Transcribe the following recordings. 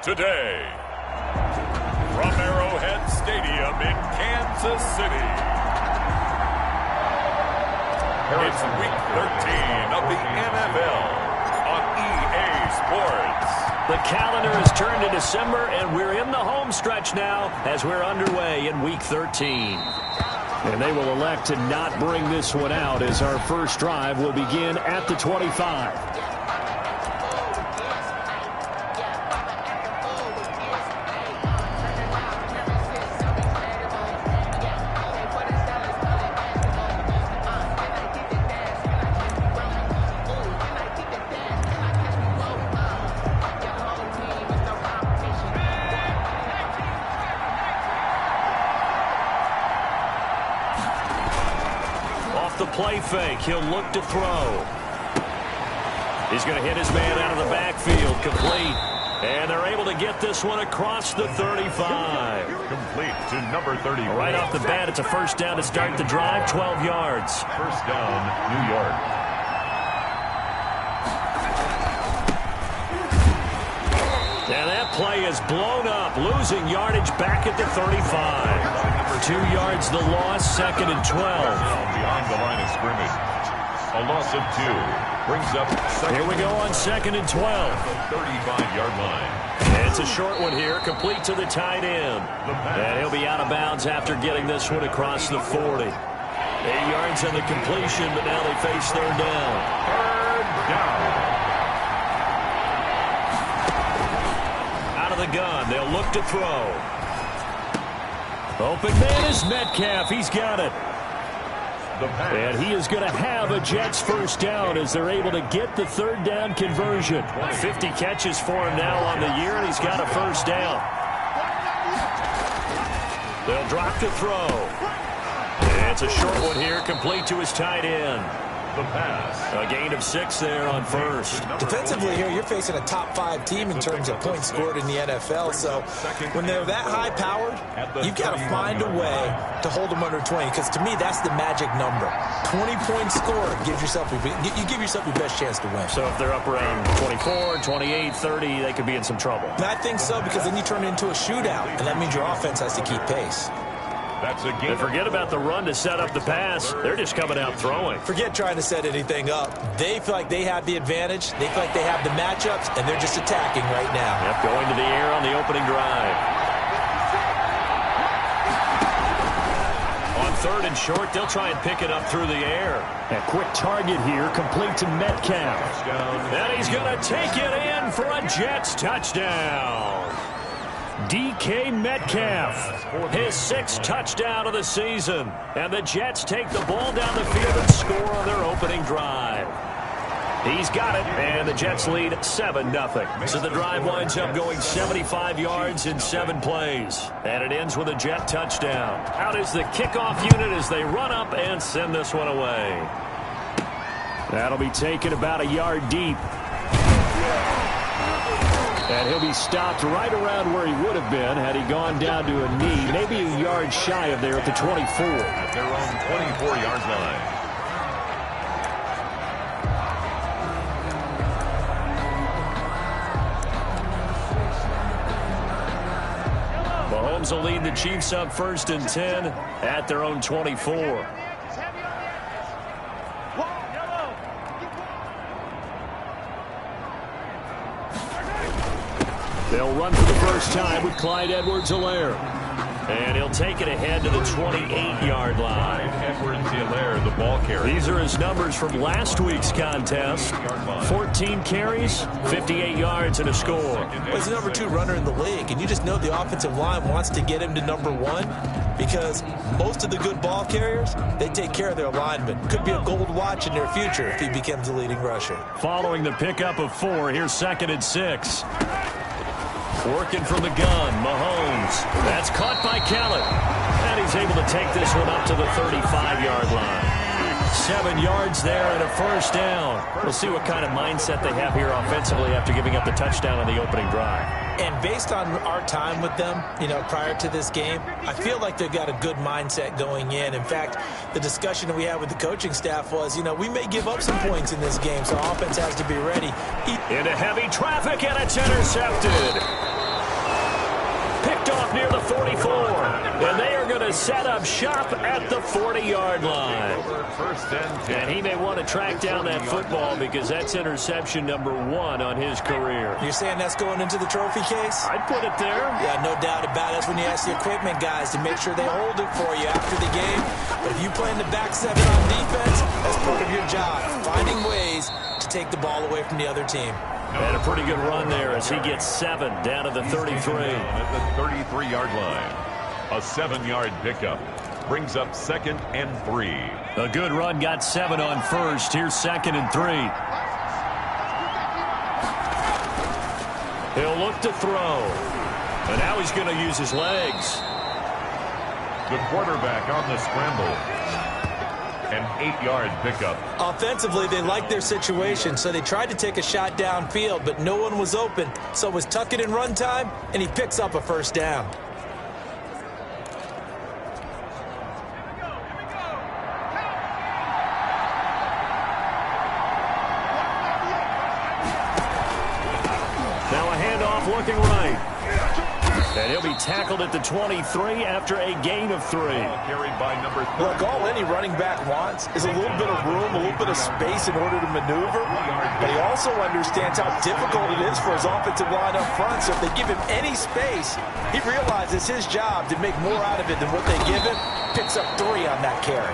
Today, from Arrowhead Stadium in Kansas City, it's Week 13 of the NFL on EA Sports. The calendar has turned to December, and we're in the home stretch now as we're underway in Week 13. And they will elect to not bring this one out as our first drive will begin at the 25. The play fake. He'll look to throw. He's going to hit his man out of the backfield. Complete. And they're able to get this one across the 35. Complete to number 30. Right off the bat, it's a first down to start the drive. 12 yards. First down, New York. And that play is blown up, losing yardage back at the 35. 2 yards the loss, second and 12. Beyond the line of scrimmage. A loss of 2. Brings up second. Here we go on second and 12. 35-yard line. And it's a short one here, complete to the tight end. And he'll be out of bounds after getting this one across the 40. 8 yards on the completion, but now they face third down. Third down. Out of the gun, they'll look to throw. Open man is Metcalf. He's got it. And he is going to have a Jets first down as they're able to get the third down conversion. 50 catches for him now on the year, and he's got a first down. They'll drop to throw. And it's a short one here, complete to his tight end. The pass. A gain of 6 there on first. Defensively here, you're facing a top 5 team in terms of points scored in the NFL. So when they're that high-powered, you've got to find a way to hold them under 20. Because to me, that's the magic number. 20 points scored gives yourself you give yourself your best chance to win. So if they're up around 24, 28, 30, they could be in some trouble. And I think so, because then you turn it into a shootout, and that means your offense has to keep pace. That's a game. And forget about the run to set up the pass. They're just coming out throwing. Forget trying to set anything up. They feel like they have the advantage. They feel like they have the matchups, and they're just attacking right now. Yep, going to the air on the opening drive. On third and short, they'll try and pick it up through the air. A quick target here, complete to Metcalf. And he's going to take it in for a Jets touchdown. DK Metcalf, his 6th touchdown of the season. And the Jets take the ball down the field and score on their opening drive. He's got it, and the Jets lead 7-0. So the drive winds up going 75 yards in 7 plays. And it ends with a Jet touchdown. Out is the kickoff unit as they run up and send this one away. That'll be taken about a yard deep. And he'll be stopped right around where he would have been had he gone down to a knee, maybe a yard shy of there at the 24. At their own 24-yard line. Mahomes will lead the Chiefs up first and 10 at their own 24. They'll run for the first time with Clyde Edwards-Helaire. And he'll take it ahead to the 28-yard line. Edwards-Helaire, the ball carrier. These are his numbers from last week's contest. 14 carries, 58 yards, and a score. Well, he's the number 2 runner in the league, and you just know the offensive line wants to get him to number 1 because most of the good ball carriers, they take care of their linemen. Could be a gold watch in their future if he becomes the leading rusher. Following the pickup of 4, here's second and 6. Working from the gun, Mahomes. That's caught by Kellen. And he's able to take this one up to the 35-yard line. 7 yards there and a first down. We'll see what kind of mindset they have here offensively after giving up the touchdown on the opening drive. And based on our time with them, prior to this game, I feel like they've got a good mindset going in. In fact, the discussion that we had with the coaching staff was, we may give up some points in this game, so offense has to be ready. Into heavy traffic, and it's intercepted. up near the 44. And they are going to set up shop at the 40-yard line. And he may want to track down that football because that's interception number 1 on his career. You're saying that's going into the trophy case? I'd put it there. Yeah, no doubt about it. That's when you ask the equipment guys to make sure they hold it for you after the game. But if you play in the back 7 on defense, that's part of your job, finding ways to take the ball away from the other team. And a pretty good run there as he gets 7 down to the 33. At the 33-yard line. A 7-yard pickup brings up 2nd and 3. A good run got 7 on first. Here's 2nd and 3. He'll look to throw. And now he's going to use his legs. The quarterback on the scramble. An 8-yard pickup. Offensively, they liked their situation, so they tried to take a shot downfield, but no one was open. So it was tuck it in run time, and he picks up a first down. Now a handoff looking right. And he'll be tackled at the 23 after a gain of 3. Carried by number 3. Look, all any running back wants is a little bit of room, a little bit of space in order to maneuver. But he also understands how difficult it is for his offensive line up front. So if they give him any space, he realizes his job to make more out of it than what they give him. Picks up 3 on that carry.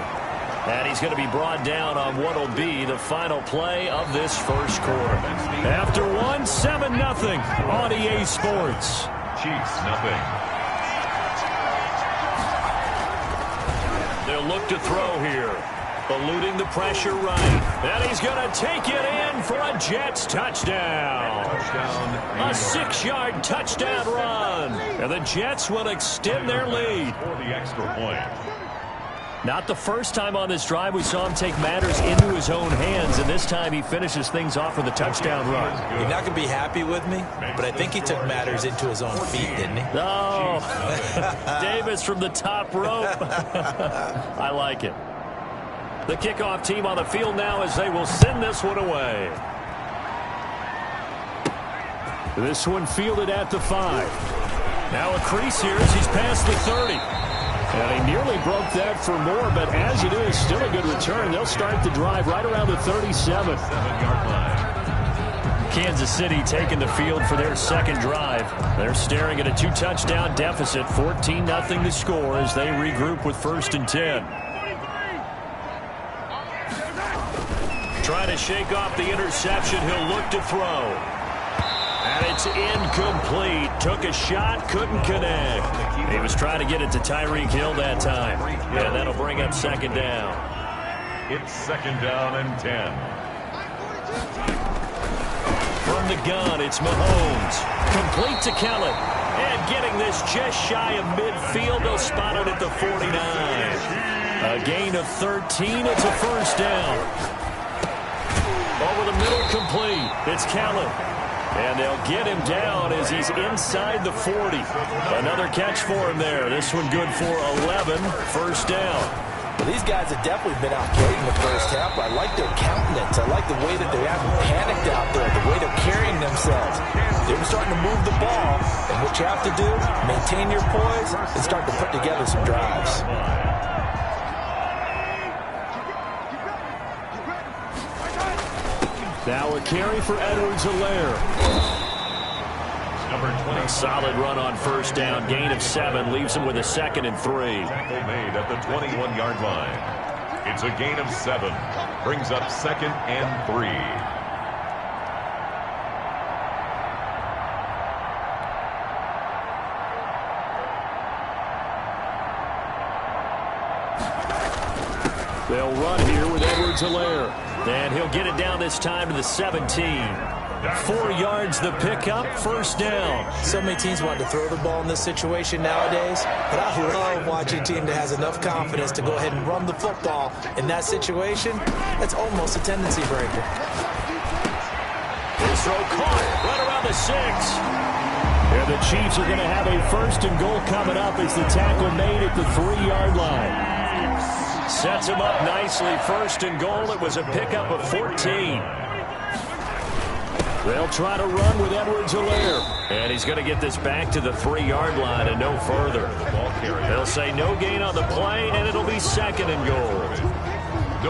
And he's going to be brought down on what will be the final play of this first quarter. After 7-0 on EA Sports. Chiefs, nothing. They'll look to throw here. Eluding the pressure right. And he's going to take it in for a Jets touchdown. A 6-yard touchdown run. And the Jets will extend their lead. For the extra point. Not the first time on this drive we saw him take matters into his own hands, and this time he finishes things off with a touchdown run. You're not going to be happy with me, but I think he took matters into his own feet, didn't he? Oh, Davis from the top rope. I like it. The kickoff team on the field now as they will send this one away. This one fielded at the 5. Now a crease here as he's past the 30. And he nearly broke that for more, but as it is, still a good return. They'll start the drive right around the 37. 7-yard line. Kansas City taking the field for their second drive. They're staring at a 2-touchdown deficit, 14-0 the score as they regroup with 1st and 10. Trying to shake off the interception. He'll look to throw. And it's incomplete. Took a shot, couldn't connect. He was trying to get it to Tyreek Hill that time. And that'll bring up 2nd down. It's 2nd down and 10. From the gun, it's Mahomes. Complete to Kellen. And getting this just shy of midfield. They'll spot it at the 49. A gain of 13. It's a first down. Over the middle, complete. It's Kellen. And they'll get him down as he's inside the 40. Another catch for him there. This one good for 11. First down. Well, these guys have definitely been outplayed in the first half. I like their countenance. I like the way that they haven't panicked out there, the way they're carrying themselves. They're starting to move the ball. And what you have to do, maintain your poise and start to put together some drives. Now a carry for Edwards-Helaire. Number 20. Solid run on first down. Gain of 7 leaves him with a 2nd and 3. Tackle made at the 21-yard line. It's a gain of 7. Brings up 2nd and 3. They'll run here with Edwards-Helaire. And he'll get it down this time to the 17. 4 yards the pickup, first down. So many teams want to throw the ball in this situation nowadays, but I love watching a team that has enough confidence to go ahead and run the football in that situation. That's almost a tendency breaker. His throw caught right around the 6. And the Chiefs are going to have a 1st and goal coming up as the tackle made at the 3-yard line. Sets him up nicely. 1st and goal. It was a pickup of 14. They'll try to run with Edwards-Helaire. And he's going to get this back to the 3-yard line and no further. They'll say no gain on the play, and it'll be second and goal.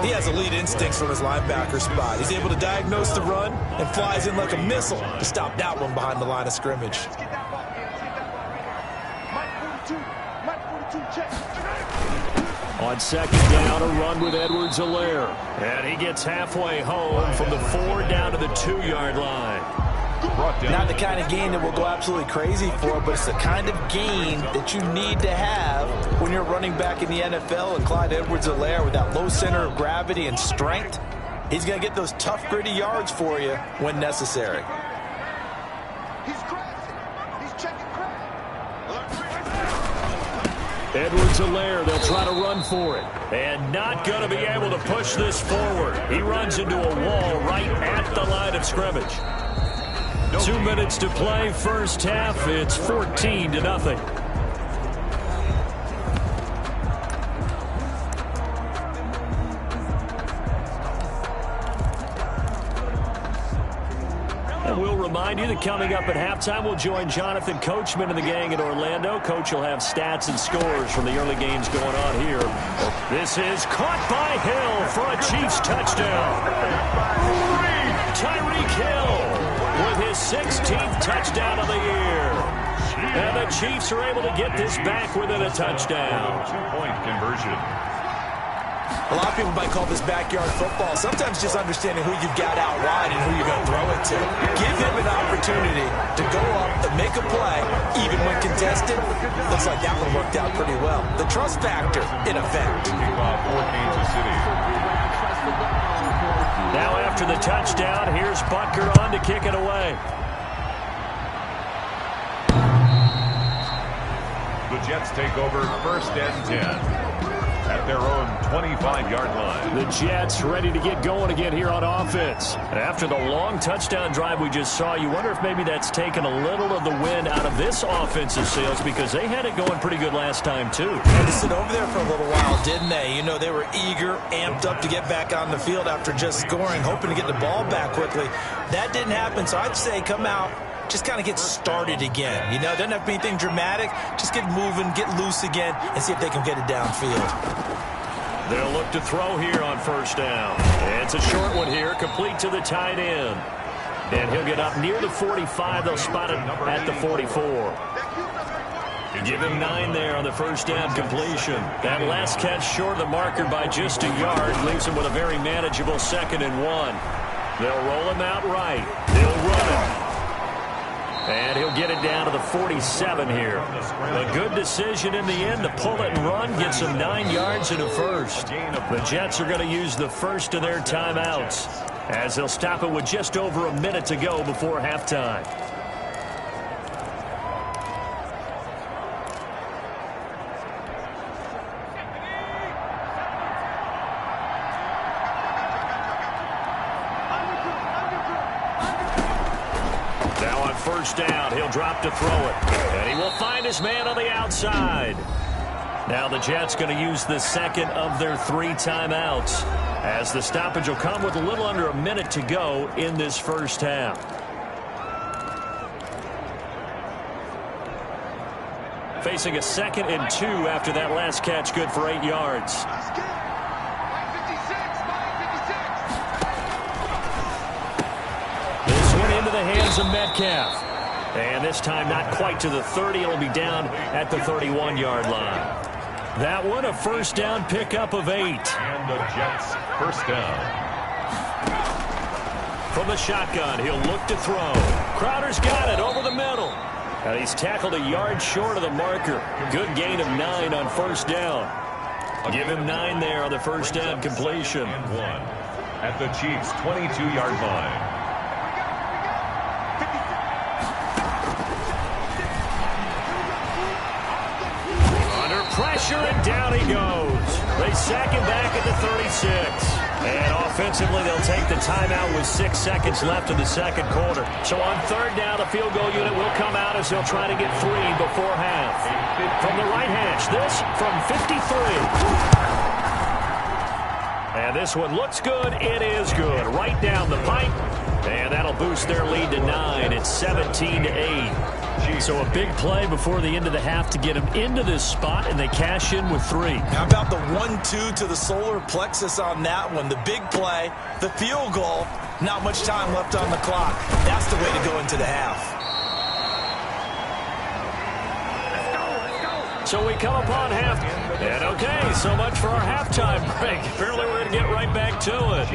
He has elite instincts from his linebacker spot. He's able to diagnose the run and flies in like a missile to stop that one behind the line of scrimmage. On second down, a run with Edwards-Helaire. And he gets halfway home from the 4 down to the 2-yard line. Not the kind of gain that will go absolutely crazy for, but it's the kind of gain that you need to have when you're running back in the NFL. And Clyde Edwards-Helaire, with that low center of gravity and strength, he's going to get those tough, gritty yards for you when necessary. Edwards-Helaire, they'll try to run for it. And not going to be able to push this forward. He runs into a wall right at the line of scrimmage. 2 minutes to play, first half. It's 14-0. And we'll remind you that coming up at halftime, we'll join Jonathan Coachman and the gang in Orlando. Coach will have stats and scores from the early games going on here. This is caught by Hill for a Chiefs touchdown. Tyreek Hill with his 16th touchdown of the year. And the Chiefs are able to get this back within a touchdown. 2-point conversion. A lot of people might call this backyard football. Sometimes just understanding who you've got out wide and who you're going to throw it to. Give him an opportunity to go up and make a play, even when contested. Looks like that one worked out pretty well. The trust factor, in effect. Kickoff for Kansas City. Now after the touchdown, here's Butker on to kick it away. The Jets take over first and 10. At their own 25-yard line. The Jets ready to get going again here on offense. And after the long touchdown drive we just saw, you wonder if maybe that's taken a little of the wind out of this offensive sails, because they had it going pretty good last time too. Had to sit over there for a little while, didn't they? You know, they were eager, amped up to get back on the field after just scoring, hoping to get the ball back quickly. That didn't happen, so I'd say come out, just kind of get started again. You know, it doesn't have to be anything dramatic. Just get moving, get loose again, and see if they can get it downfield. They'll look to throw here on first down. It's a short one here, complete to the tight end. And he'll get up near the 45. They'll spot it at the 44. Give him 9 there on the first down completion. That last catch short of the marker by just a yard leaves him with a very manageable 2nd and 1. They'll roll him out right. They'll run him. And he'll get it down to the 47 here. A good decision in the end to pull it and run, gets him 9 yards and a first. The Jets are going to use the first of their timeouts, as they'll stop it with just over a minute to go before halftime. First down, he'll drop to throw it. And he will find his man on the outside. Now the Jets going to use the second of their 3 timeouts, as the stoppage will come with a little under a minute to go in this first half. Facing a 2nd and 2 after that last catch, good for 8 yards. This one into the hands of Metcalf. And this time not quite to the 30. It'll be down at the 31-yard line. That one a first down pickup of 8. And the Jets first down. From the shotgun, he'll look to throw. Crowder's got it over the middle. And he's tackled a yard short of the marker. Good gain of 9 on first down. Give him 9 there on the first down completion. And 1 at the Chiefs' 22-yard line. Pressure, and down he goes. They sack him back at the 36. And offensively, they'll take the timeout with 6 seconds left in the second quarter. So on third down, the field goal unit will come out as they'll try to get 3 before half. From the right hash, this from 53. And this one looks good. It is good. Right down the pipe. And that'll they'll boost their lead to 9. It's 17-8. So a big play before the end of the half to get them into this spot, and they cash in with 3. How about the 1-2 to the solar plexus on that one? The big play, the field goal, not much time left on the clock. That's the way to go into the half. So we come upon half. And okay, so much for our halftime break. Apparently we're going to get right back to it.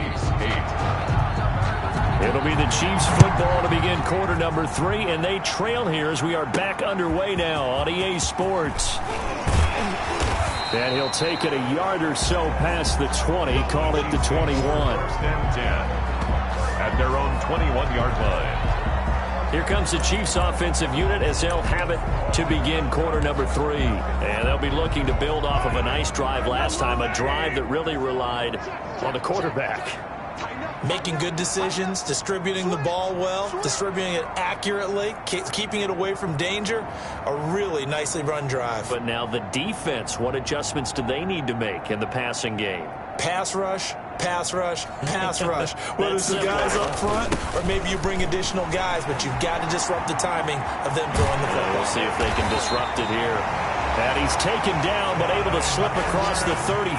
It'll be the Chiefs football to begin quarter number 3, and they trail here as we are back underway now on EA Sports. And he'll take it a yard or so past the 20, call it the 21. First and 10 at their own 21-yard line. Here comes the Chiefs offensive unit as they'll have it to begin quarter number 3. And they'll be looking to build off of a nice drive last time, a drive that really relied on the quarterback. Making good decisions, distributing the ball well, distributing it accurately, keeping it away from danger. A really nicely run drive. But now the defense, what adjustments do they need to make in the passing game? Pass rush, pass rush, pass rush. Whether it's the guys up front or maybe you bring additional guys, but you've got to disrupt the timing of them throwing the football. We'll see if they can disrupt it here. And he's taken down but able to slip across the 35.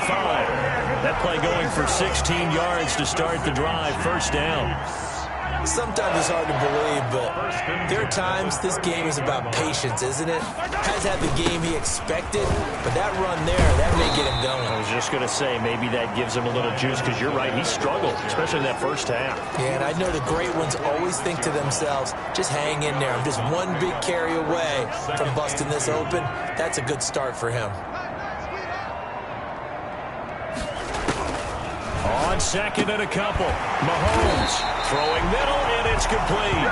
That play going for 16 yards to start the drive. First down. Sometimes it's hard to believe, but there are times this game is about patience, isn't it? Has had the game he expected, but that run there, that may get him going. I was just going to say, maybe that gives him a little juice, because you're right, he struggled, especially in that first half. Yeah, and I know the great ones always think to themselves, just hang in there. I'm just one big carry away from busting this open. That's a good start for him. On second and a couple, Mahomes throwing middle, and it's complete.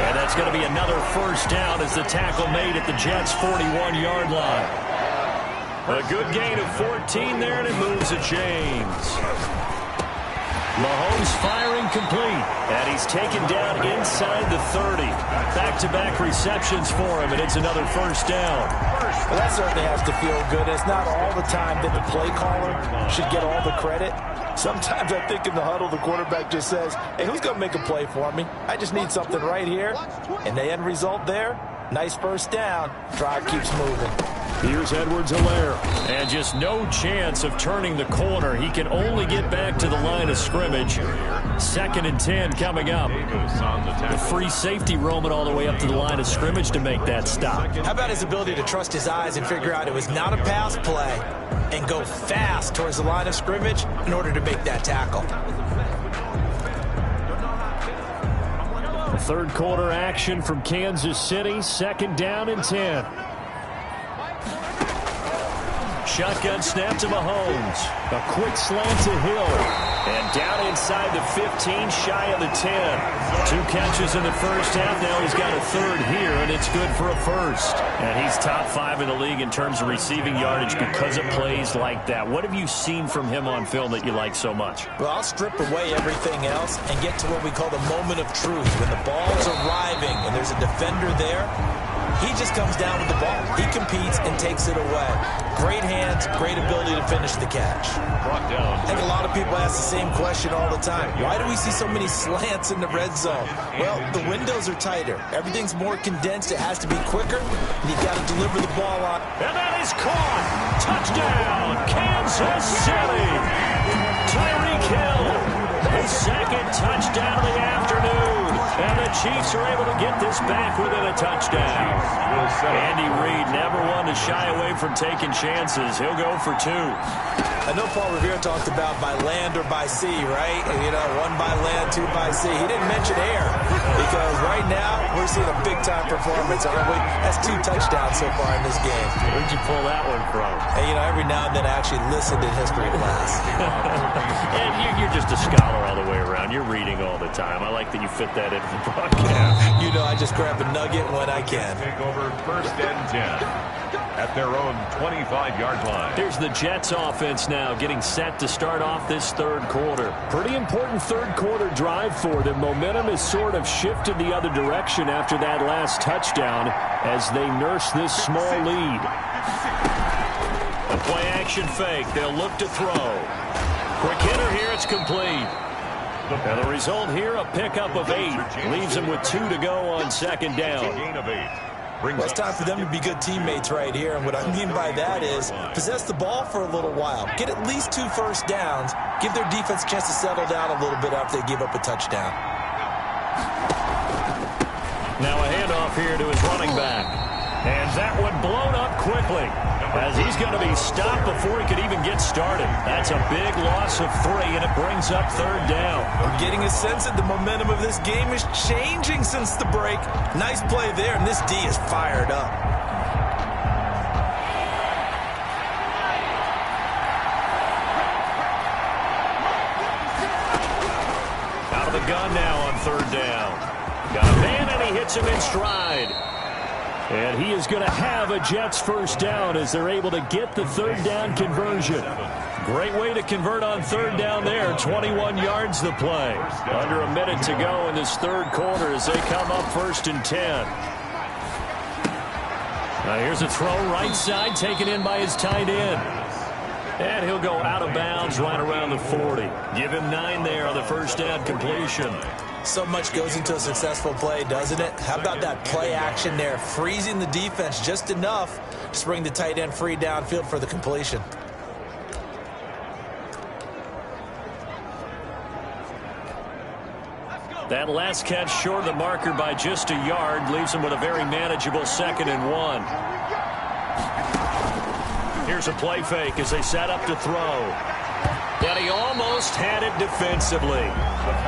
And that's going to be another first down as the tackle made at the Jets' 41-yard line. A good gain of 14 there, and it moves the chains. Mahomes firing complete, and he's taken down inside the 30. Back-to-back receptions for him, and it's another first down. Well, that certainly has to feel good. It's not all the time that the play caller should get all the credit. Sometimes I think in the huddle, the quarterback just says, hey, who's going to make a play for me? I just need something right here. And the end result there, nice first down. Drive keeps moving. Here's Edwards-Helaire. And just no chance of turning the corner. He can only get back to the line of scrimmage. 2nd and 10 coming up. The free safety roaming all the way up to the line of scrimmage to make that stop. How about his ability to trust his eyes and figure out it was not a pass play and go fast towards the line of scrimmage in order to make that tackle. Third quarter action from Kansas City. 2nd down and 10. Shotgun snap to Mahomes. A quick slant to Hill. And down inside the 15, shy of the 10. 2 catches in the first half. Now he's got a third here, and it's good for a first. And he's top 5 in the league in terms of receiving yardage because of plays like that. What have you seen from him on film that you like so much? Well, I'll strip away everything else and get to what we call the moment of truth. When the ball's arriving and there's a defender there, he just comes down with the ball. He competes and takes it away. Great hands, great ability to finish the catch. Brought down. I think a lot of people ask the same question all the time. Why do we see so many slants in the red zone? Well, the windows are tighter. Everything's more condensed. It has to be quicker, and you've got to deliver the ball on. And that is caught. Touchdown, Kansas City. Tyreek Hill, his 2nd touchdown of the afternoon. And the Chiefs are able to get this back within a touchdown. Andy Reid never one to shy away from taking chances. He'll go for 2. I know Paul Revere talked about by land or by sea, right? You know, 1 by land, 2 by sea. He didn't mention air because right now we're seeing a big-time performance, aren't we? That's 2 touchdowns so far in this game. Where'd you pull that one from? And, you know, every now and then I actually listened in history class. And you're just a scholar all the way around. You're reading all the time. I like that you fit that into the broadcast. You know, I just grab a nugget when I can. Take over 1st and 10 at their own 25-yard line. Here's the Jets offense now getting set to start off this third quarter. Pretty important third quarter drive for them. Momentum has sort of shifted the other direction after that last touchdown as they nurse this small lead. A play action fake. They'll look to throw. Quick hitter here. It's complete. And the result here, a pickup of 8. Leaves them with 2 to go on second down. Gain of 8. Well, it's time for them to be good teammates right here. And what I mean by that is possess the ball for a little while. Get at least 2 first downs. Give their defense a chance to settle down a little bit after they give up a touchdown. Now a handoff here to his running back. And that one blown up quickly as he's going to be stopped before he could even get started. That's a big loss of 3, and it brings up third down. We're getting a sense that the momentum of this game is changing since the break. Nice play there, and this D is fired up. Out of the gun now on third down. Got a man, and he hits him in stride. And he is going to have a Jets first down as they're able to get the third down conversion. Great way to convert on third down there. 21 yards the play. Under a minute to go in this third quarter as they come up 1st and 10. Now here's a throw right side taken in by his tight end. And he'll go out of bounds right around the 40. Give him 9 there on the first down completion. So much goes into a successful play, doesn't it? How about that play action there? Freezing the defense just enough to bring the tight end free downfield for the completion. That last catch short of the marker by just a yard leaves him with a very manageable 2nd and 1. Here's a play fake as they set up to throw. And he almost had it defensively.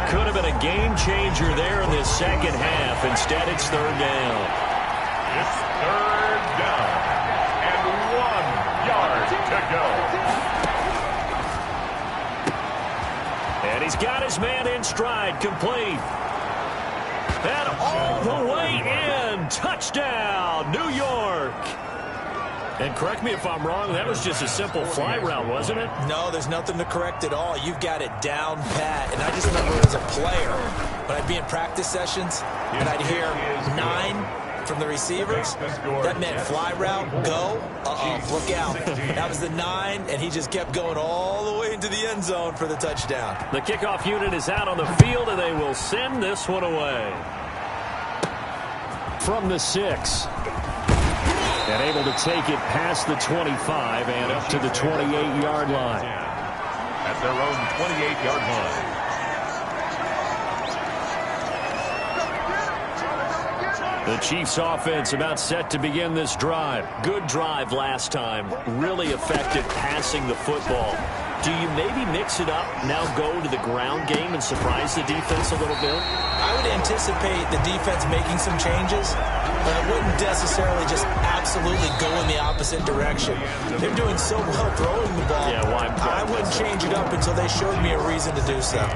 Could have been a game changer there in this second half. Instead, it's third down. It's third down. And 1 yard to go. And he's got his man in stride, complete. And all the way in. Touchdown, New York. And correct me if I'm wrong, that was just a simple fly route, wasn't it? No, there's nothing to correct at all. You've got it down pat. And I just remember as a player, when I'd be in practice sessions, and I'd hear 9 from the receivers, that meant fly route, go, look out. That was the 9, and he just kept going all the way into the end zone for the touchdown. The kickoff unit is out on the field, and they will send this one away. From the 6. And able to take it past the 25 and up to the 28-yard line. At their own 28-yard line. The Chiefs offense about set to begin this drive. Good drive last time. Really effective passing the football. Do you maybe mix it up, now go to the ground game and surprise the defense a little bit? I would anticipate the defense making some changes, but I wouldn't necessarily just absolutely go in the opposite direction. They're doing so well throwing the ball. Yeah, why? I wouldn't change it up until they showed me a reason to do so.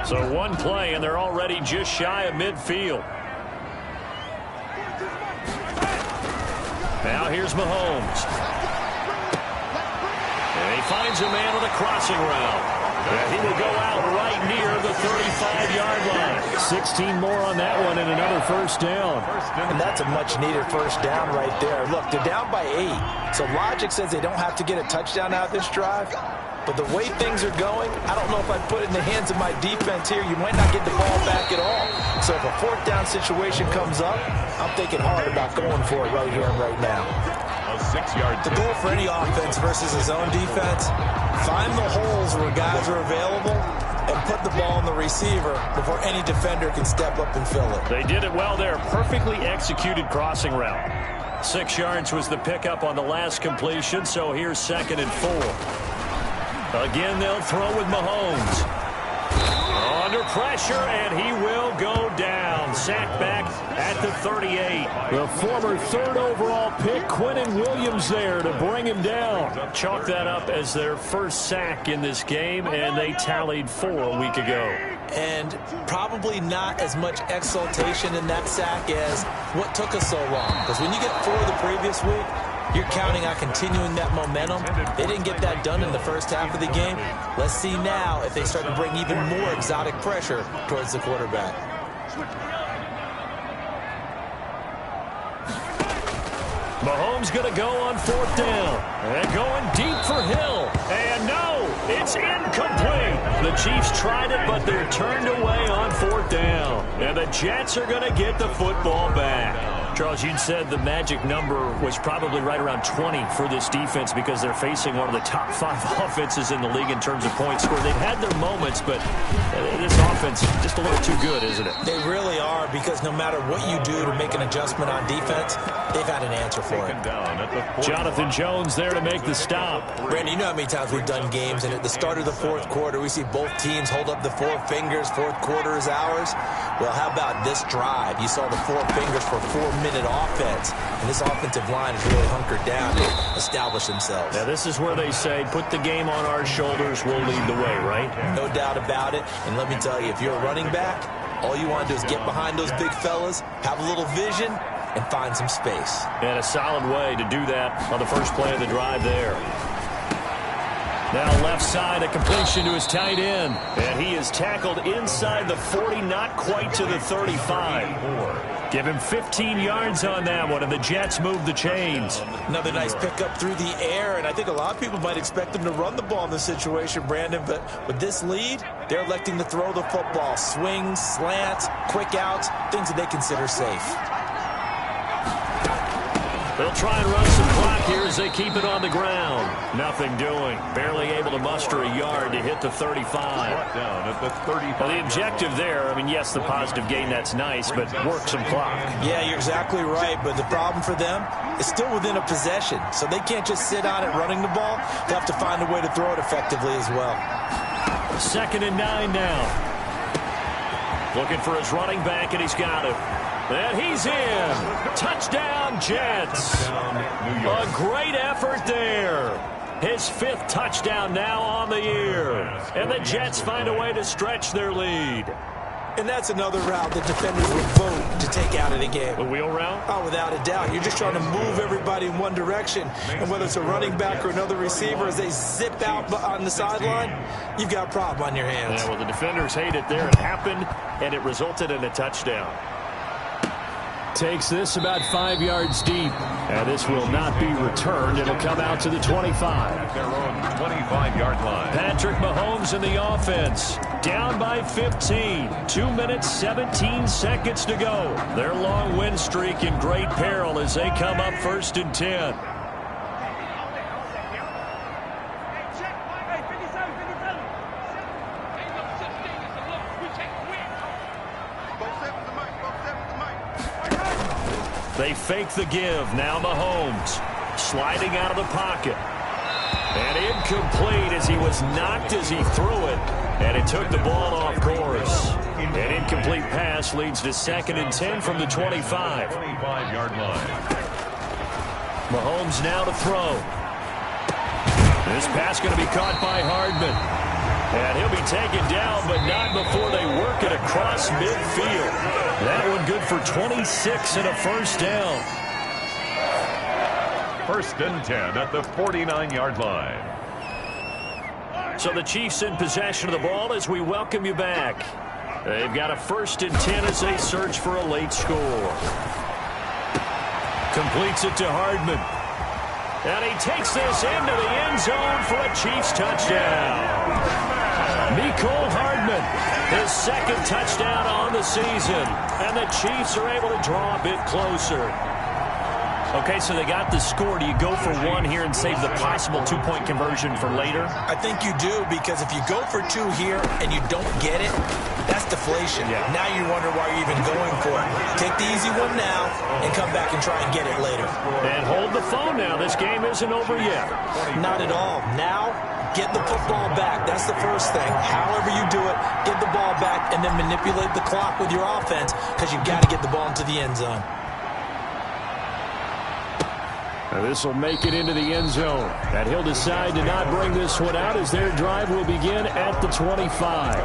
So one play, and they're already just shy of midfield. Now here's Mahomes. And he finds a man with a crossing route. And he will go out right near the 35-yard line. 16 more on that one and another first down. And that's a much-needed first down right there. Look, they're down by 8. So logic says they don't have to get a touchdown out of this drive. But the way things are going, I don't know if I'd put it in the hands of my defense here. You might not get the ball back at all. So if a fourth down situation comes up, I'm thinking hard about going for it right here and right now. The goal for any offense versus his own defense, find the holes where guys are available and put the ball in the receiver before any defender can step up and fill it. They did it well there. Perfectly executed crossing route. 6 yards was the pickup on the last completion, so here's 2nd and 4. Again, they'll throw with Mahomes. Under pressure, and he will go down. Sacked back at the 38. The former 3rd overall pick, Quinnen Williams, there to bring him down. Chalk that up as their first sack in this game, and they tallied 4 a week ago. And probably not as much exultation in that sack as what took us so long. Because when you get 4 the previous week, you're counting on continuing that momentum. They didn't get that done in the first half of the game. Let's see now if they start to bring even more exotic pressure towards the quarterback. Mahomes going to go on 4th down. And going deep for Hill. And no, it's incomplete. The Chiefs tried it, but they're turned away on 4th down. And the Jets are going to get the football back. Charles, you said the magic number was probably right around 20 for this defense because they're facing one of the top 5 offenses in the league in terms of points scored. They've had their moments, but this offense just a little too good, isn't it? They really are, because no matter what you do to make an adjustment on defense, they've had an answer for it. Jonathan Jones there to make the stop. Brandon, you know how many times we've done games, and at the start of the 4th quarter, we see both teams hold up the 4 fingers, 4th quarter is ours. Well, how about this drive? You saw the 4 fingers for 4-minute offense, and this offensive line is really hunkered down to establish themselves. Now, this is where they say, put the game on our shoulders, we'll lead the way, right? No doubt about it, and let me tell you, if you're a running back, all you want to do is get behind those big fellas, have a little vision, and find some space. And a solid way to do that on the first play of the drive there. Now left side, a completion to his tight end. And he is tackled inside the 40, not quite to the 35. Give him 15 yards on that one, and the Jets move the chains. Another nice pickup through the air, and I think a lot of people might expect them to run the ball in this situation, Brandon, but with this lead, they're electing to throw the football. Swings, slants, quick outs, things that they consider safe. They'll try and run some clock here as they keep it on the ground. Nothing doing. Barely able to muster a yard to hit the 35. Well, the objective there, I mean, yes, the positive gain, that's nice, but work some clock. Yeah, you're exactly right, but the problem for them is still within a possession, so they can't just sit on it running the ball. They have to find a way to throw it effectively as well. 2nd and 9 now. Looking for his running back, and he's got it. And he's in. Touchdown, Jets. A great effort there. His 5th touchdown now on the year. And the Jets find a way to stretch their lead. And that's another route that defenders would vote to take out of the game. The wheel route? Oh, without a doubt. You're just trying to move everybody in one direction. And whether it's a running back or another receiver, as they zip out on the sideline, you've got a problem on your hands. Yeah, well, the defenders hate it there. It happened, and it resulted in a touchdown. Takes this about 5 yards deep. And this will not be returned. It'll come out to the 25. At their own 25-yard line. Patrick Mahomes in the offense. Down by 15. 2 minutes, 17 seconds to go. Their long win streak in great peril as they come up 1st and 10. They fake the give. Now Mahomes sliding out of the pocket. And incomplete as he was knocked as he threw it. And it took the ball off course. An incomplete pass leads to 2nd and 10 from the 25. 25-yard line. Mahomes now to throw. This pass going to be caught by Hardman. And he'll be taken down, but not before they work it across midfield. That one good for 26 and a 1st down. 1st and 10 at the 49-yard line. So the Chiefs in possession of the ball as we welcome you back. They've got a 1st and 10 as they search for a late score. Completes it to Hardman. And he takes this into the end zone for a Chiefs touchdown. Mecole Hardman, his 2nd touchdown on the season. And the Chiefs are able to draw a bit closer. Okay, so they got the score. Do you go for one here and save the possible 2-point conversion for later? I think you do, because if you go for 2 here and you don't get it, that's deflation. Yeah. Now you wonder why you're even going for it. Take the easy one now and come back and try and get it later. And hold the phone now. This game isn't over yet. Not at all. Now, get the football back. That's the first thing. However you do it, get the ball back and then manipulate the clock with your offense, because you've got to get the ball into the end zone. This will make it into the end zone. And he'll decide to not bring this one out as their drive will begin at the 25.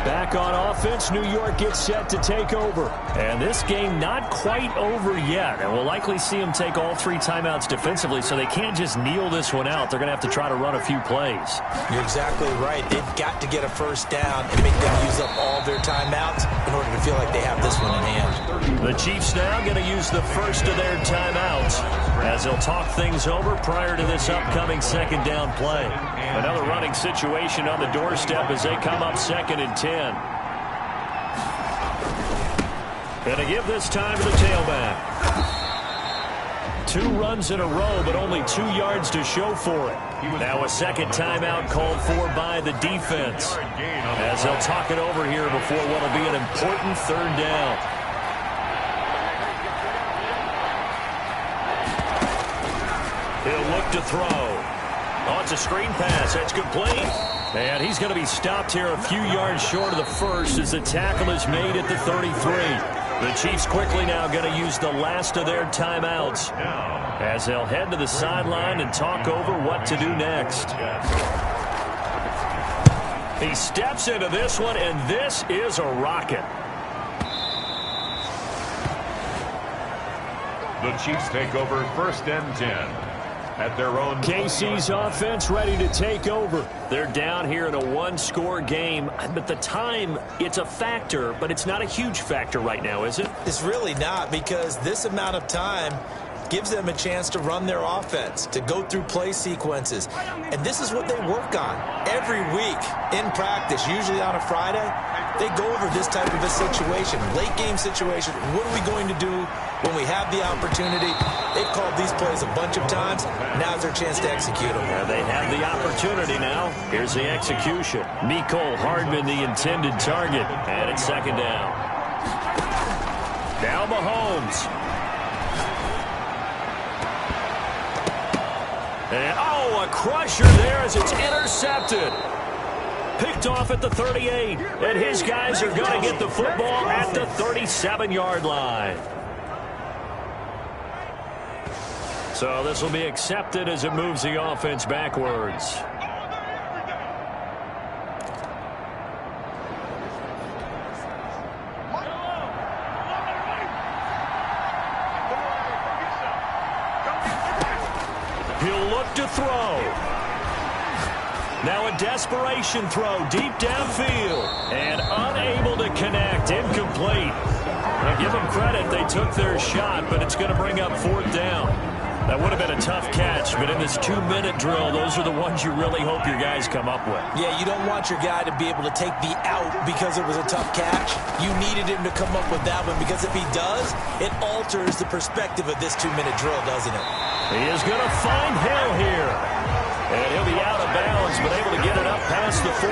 Back on offense, New York gets set to take over. And this game not quite over yet. And we'll likely see them take all 3 timeouts defensively, so they can't just kneel this one out. They're going to have to try to run a few plays. You're exactly right. They've got to get a 1st down and make them use up all their timeouts in order to feel like they have this one in hand. The Chiefs now going to use the first of their timeouts as they'll talk things over prior to this upcoming second down play. Another running situation on the doorstep as they come up 2nd and 10. And to give this time to the tailback. 2 runs in a row, but only 2 yards to show for it. Now a second timeout called for by the defense as they'll talk it over here before what will be an important 3rd down. He'll look to throw. Oh, it's a screen pass. That's complete. And he's going to be stopped here a few yards short of the first as the tackle is made at the 33. The Chiefs quickly now going to use the last of their timeouts as they'll head to the sideline and talk over what to do next. He steps into this one, and this is a rocket. The Chiefs take over 1st and 10. At their own KC's offense ready to take over. They're down here in a 1-score game, but the time, it's a factor, but it's not a huge factor right now, is it? It's really not, because this amount of time gives them a chance to run their offense, to go through play sequences. And this is what they work on every week in practice, usually on a Friday. They go over this type of a situation, late game situation. What are we going to do when we have the opportunity? They've called these plays a bunch of times. Now's their chance to execute them. Yeah, they have the opportunity now. Here's the execution. Mecole Hardman, the intended target. And it's 2nd down. Now Mahomes. And, oh, a crusher there as it's intercepted. Picked off at the 38. And his guys are going to get the football at the 37-yard line. So this will be accepted as it moves the offense backwards. He'll look to throw. Now a desperation throw deep downfield. And unable to connect. Incomplete. Now give them credit. They took their shot, but it's going to bring up 4th down. That would have been a tough catch, but in this 2-minute drill, those are the ones you really hope your guys come up with. Yeah, you don't want your guy to be able to take the out because it was a tough catch. You needed him to come up with that one, because if he does, it alters the perspective of this 2-minute drill, doesn't it? He is going to find Hill here. And he'll be out of bounds, but able to get it up past the 45.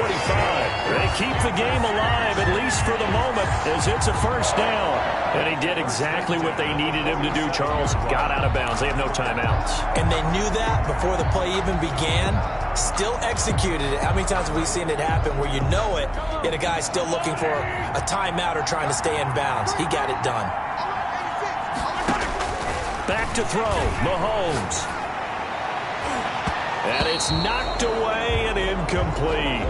They keep the game alive, at least for the moment, as it's a 1st down. And he did exactly what they needed him to do, Charles. Got out of bounds. They have no timeouts. And they knew that before the play even began. Still executed it. How many times have we seen it happen where you know it, yet a guy's still looking for a timeout or trying to stay in bounds? He got it done. Back to throw. Mahomes. And it's knocked away and incomplete.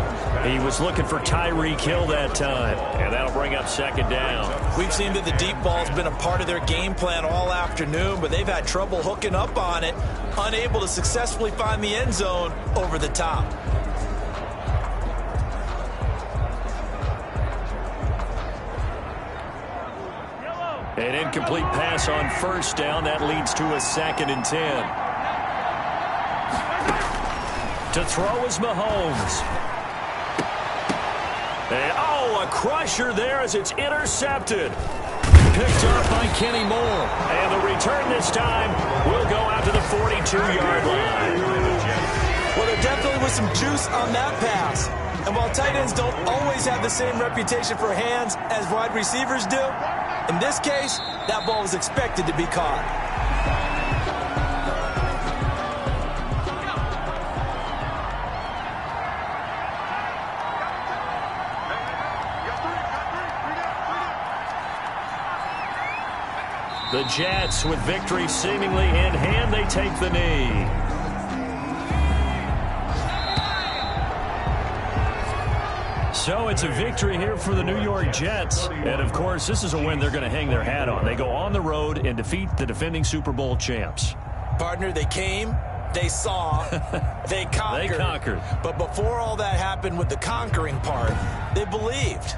He was looking for Tyreek Hill that time. And that'll bring up 2nd down. We've seen that the deep ball's been a part of their game plan all afternoon, but they've had trouble hooking up on it, unable to successfully find the end zone over the top. An incomplete pass on 1st down. That leads to a 2nd and 10. To throw is Mahomes. And, oh, a crusher there as it's intercepted. Picked up by Kenny Moore. And the return this time will go out to the 42-yard line. Well, there definitely was some juice on that pass. And while tight ends don't always have the same reputation for hands as wide receivers do, in this case, that ball was expected to be caught. The Jets, with victory seemingly in hand, they take the knee. So it's a victory here for the New York Jets. And, of course, this is a win they're going to hang their hat on. They go on the road and defeat the defending Super Bowl champs. Partner, they came, they saw, they conquered. They conquered. But before all that happened with the conquering part, they believed.